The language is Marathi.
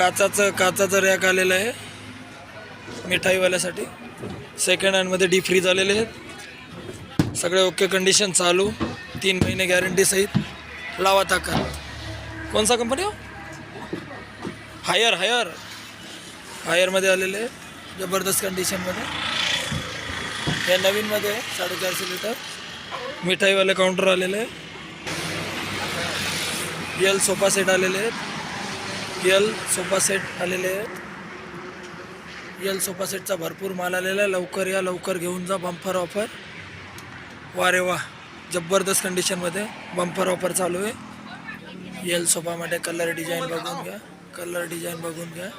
काचाचं रॅक आलेलं आहे मिठाईवाल्यासाठी. सेकंड हँडमध्ये डीप फ्रीज आलेले आहेत. सगळे ओके कंडिशन चालू. 3 महिने गॅरंटी सहित. लावा ताकद. कोणसा कंपनी हो? हायरमध्ये आलेले आहे. जबरदस्त कंडिशनमध्ये. हे नवीनमध्ये 450 लिटर मिठाईवाले काउंटर आलेले आहे. यल सोफा सेट आलेले आहेत. यल सोफा सेटचा भरपूर माल आलेला आहे. लवकर या, लवकर घेऊन जा. Bumper offer. वा रे वा, जबरदस्त कंडिशनमध्ये बंपर ऑफर चालू आहे. यल सोफामध्ये कलर डिझाईन बघून घ्या.